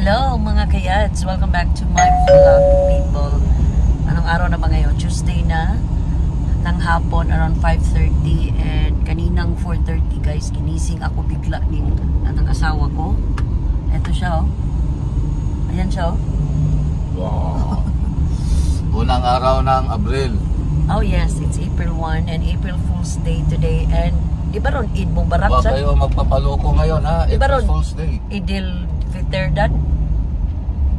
Hello mga kayads! Welcome back to my vlog, people. Anong araw na ba ngayon? Tuesday na ng hapon around 5:30 and kaninang 4:30 guys, ginising ako bigla ng asawa ko. Eto siya oh. Ayan siya oh. Wow. Unang araw ng Abril. Oh yes, it's April 1 and April Fool's Day today. And di ba ron Eid Mubarak Huwag siya? kayo magpapaloko ngayon ha. April Fool's Day. Idil Fitr dad?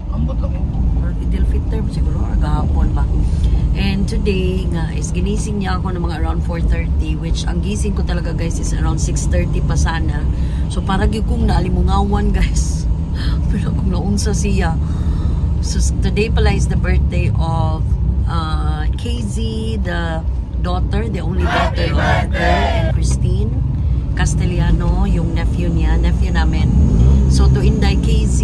Ambot lang mo. Idil Fitr siguro or gahapon ba? And today nga is ginising niya ako ng mga around 4:30, which ang gising ko talaga guys is around 6:30 pa sana. So parang kong naalimungawan guys. Pero kung naunsa siya. So today pala is the birthday of KZ, the daughter, the only daughter of her and Christine Castellano, yung nephew namin. So to Inday KZ,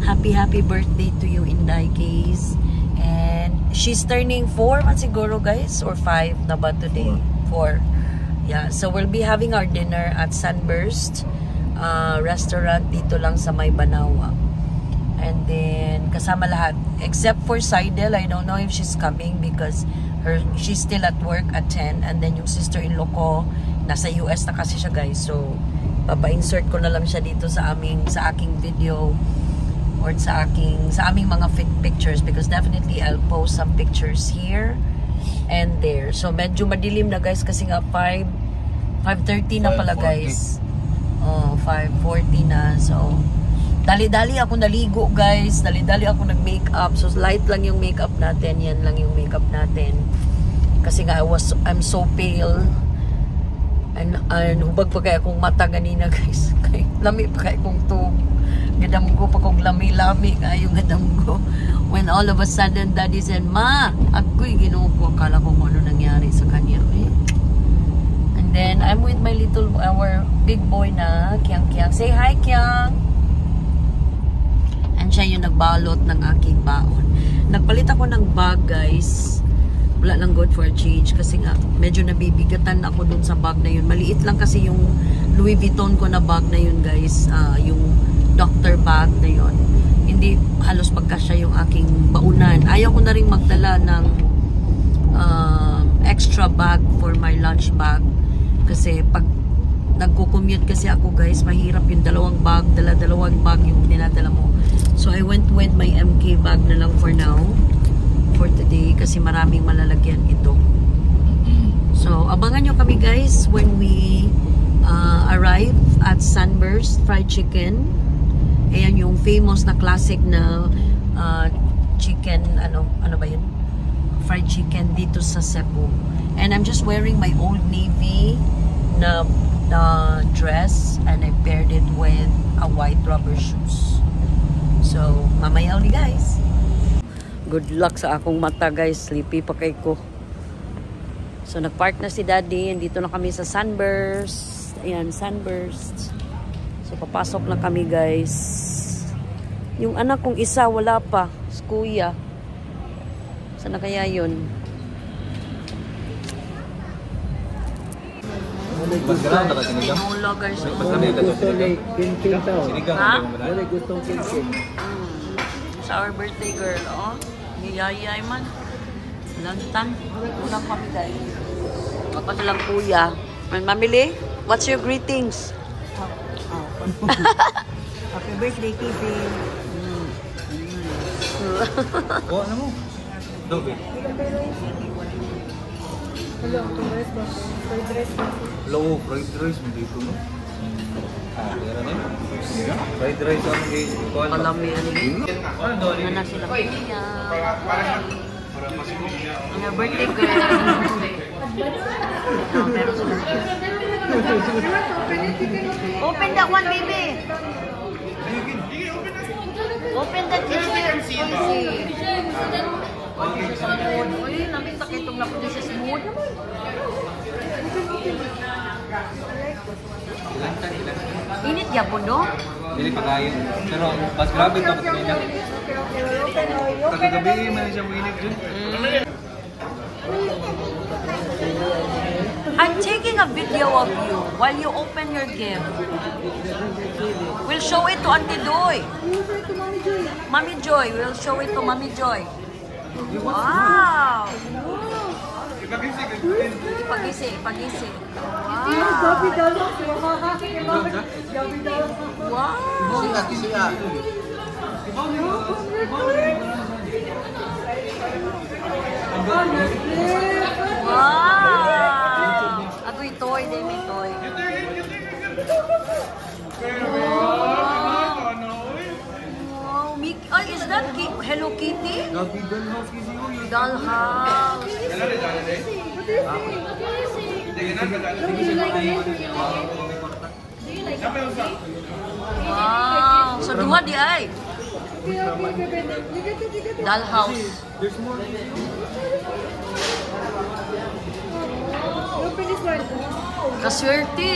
happy birthday to you Inday KZ. And she's turning 4 man siguro guys, or 5 na ba today? 4. Yeah, so we'll be having our dinner at Sunburst restaurant dito lang sa May Banawa. And then kasama lahat except for Seidel. I don't know if she's coming because she's still at work at 10, and then yung sister-in-law ko nasa US na kasi siya guys. So papa-insert ko na lang siya dito sa aking video or sa aming mga pictures, because definitely I'll post some pictures here and there. So medyo madilim na guys kasi nga 5:30 na pala guys. Oh, 5:40 na. So dali-dali ako naligo guys, dali-dali ako nag-makeup. So light lang yung makeup natin, yan lang yung makeup natin. Kasi nga I'm so pale. And hubag pa kaya akong mata ganina guys. Kay lami pa kaya akong tug. Gadam ko pa kong lami-lami yung gadam ko. When all of a sudden daddy said, "Ma, ako'y Ginoo ko." Akala ko ano nangyari sa kanya. And then I'm with my our big boy na Kiang. Say hi Kiang. And siya yung nagbalot ng aking baon. Nagpalit ako ng bag guys. Wala lang good for a change kasi nga medyo nabibigatan ako dun sa bag na yun. Maliit lang kasi yung Louis Vuitton ko na bag na yun guys. Yung doctor bag na yun. Hindi halos pagkasya yung aking baunan. Ayaw ko na rin magdala ng extra bag for my lunch bag. Kasi pag nagko-commute kasi ako guys, mahirap yung dalawang bag yung dinadala mo. So I went with my MK bag na lang for now, for today, kasi maraming malalagyan ito. So abangan nyo kami guys when we arrive at Sunburst Fried Chicken. Ayan yung famous na classic na chicken, ano ba yun? Fried chicken dito sa Cebu. And I'm just wearing my Old Navy na dress, and I paired it with a white rubber shoes. So mamaya ulit guys. Good luck sa akong mata guys, sleepy pa kay ko. So nagpark na si daddy, and dito na kami sa Sunburst. Ayan, Sunburst. So papasok na kami guys. Yung anak kong isa wala pa, si kuya. Saan na kaya yun? Pagkala na kasi sinigang. Wala guys. Sinigang. Ha? Wala gustong sinigang. Sa our birthday girl, oh. Niyayay man. Lantan. Ulang kami guys. Ako na lang kuya. Mamili, what's your greetings? Happy birthday, TV. Oh, ano mo? Dobe. Hello, fried rice. Hello, fried rice mo dito no? Meron eh. Fried rice ang gawin. Kalami ano yun. Ano na sila kuya. Ano birthday girl. Meron sila. Open that one, baby. Open that chicken. Uy, namita kayo itong lapod sa smooth. Init ya po, no? Dili pa kayo. Pero mas grabe ito pag kanina. Pagkagabi, man siya mainit dyan. I'm taking a video of you while you open your gift. We'll show it to Auntie Doy. Mami Joy. We'll show it to Mami Joy. Wow! Ipagisi. Wow! Wow! Agoy toy, din may toy. Wow! Oh, is that Hello Kitty? Dollhouse. Wow! So, duha di ay. Dollhouse. Open this one. Kaswerte.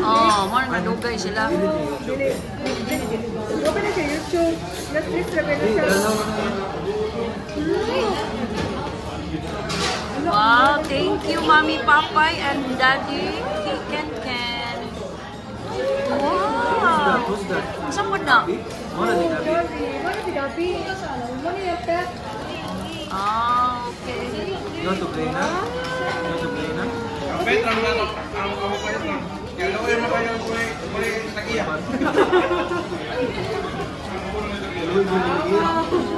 Oh, mo na dugay sila. Open it to YouTube. Let's Wow, thank you, Mommy Papay and Daddy Ken. Wow. Saan mo na? Ah, okay. You want to play na? You want to play na?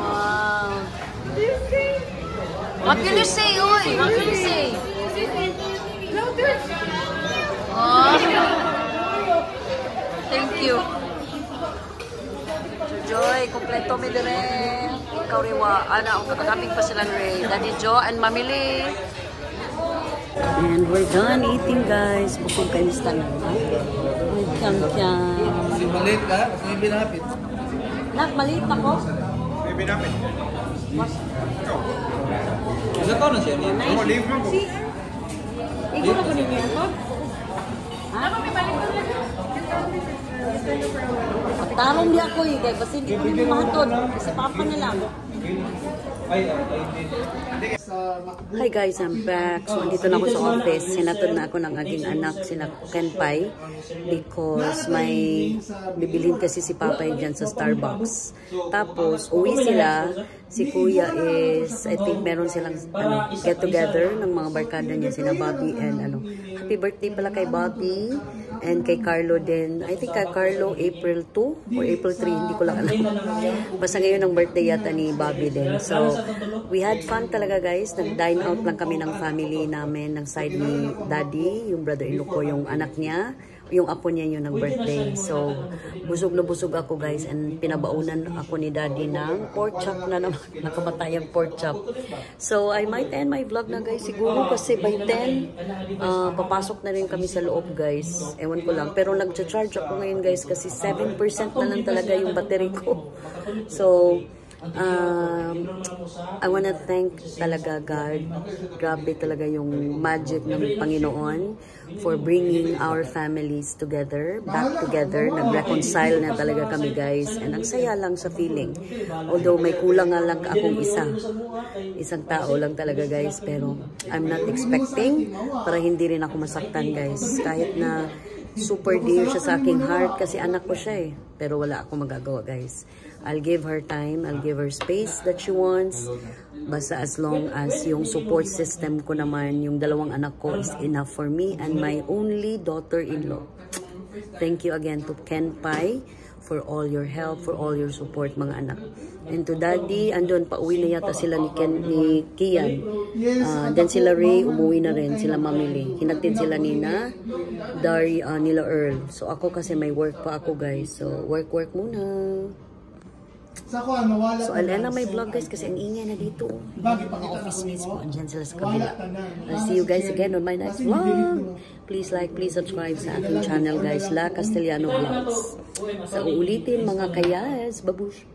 Wow. What can you say, oy? What can you say? Oh. Thank you. Joy, kompleto mi dire. Ikaw riwa, ana, ang katagaming pa sila Ray. Daddy Jo and Mami Lee. And we're done eating, guys. Busog kayo sa tanan. Kyang. Kasi maliit ka, kasi may binapit. Nak, maliit ako. May binapit. Isa ko na siya niya. Oh, leave mo ko. Ikaw na ko ninyo ako? Ha? Tarong di ako eh, kasi hindi ko nila mahatod. Kasi papa na lang. Hi guys, I'm back. So, dito na ako sa office. Sinatod na ako ng aking anak, sina Kenpai. Because may bibilhin kasi si Papay dyan sa Starbucks. Tapos, uwi sila. Si Kuya is, I think meron silang get together ng mga barkada niya, sina Bobby and happy birthday pala kay Bobby. And kay Carlo din. I think kay Carlo April 2 or April 3, hindi ko lang alam. Basta ngayon ang birthday yata ni Bobby din. So, we had fun talaga guys. Nag-dine out lang kami ng family namin, ng side ni Daddy, yung brother-in-law ko, yung anak niya. Yung apo niya yun ng birthday. So, busog na busog ako guys. And pinabaunan ako ni Daddy ng pork chop na naman. Nakamatayang pork chop. So, I might end my vlog na guys. Siguro kasi by 10, papasok na rin kami sa loob guys. Ewan ko lang. Pero nag-charge ako ngayon guys kasi 7% na lang talaga yung battery ko. So, I wanna thank talaga God. Grabe talaga yung magic ng Panginoon for bringing our families together, back together. Nag-reconcile na talaga kami guys. And ang saya lang sa feeling. Although may kulang nga lang akong isang tao lang talaga guys. Pero I'm not expecting para hindi rin ako masaktan guys. Kahit na super dear siya sa aking heart kasi anak ko siya eh. Pero wala akong magagawa guys. I'll give her time, I'll give her space that she wants. Basta as long as yung support system ko naman, yung dalawang anak ko is enough for me and my only daughter-in-law. Thank you again to Kenpai for all your help, for all your support mga anak. And to Daddy, andun, pauwi na yata sila ni Kian. Then sila Ray, umuwi na rin, sila Mamili. Hinagtid sila nila Earl. So ako kasi may work pa ako guys. So work muna. So, alin na may vlog guys kasi ang ingay na dito. Mga office mates ko, andyan sila sa kabila. I'll see you guys again on my next vlog. Please like, please subscribe sa aking channel guys, La Castellano Vlogs. Sa uulitin mga kayas, babush.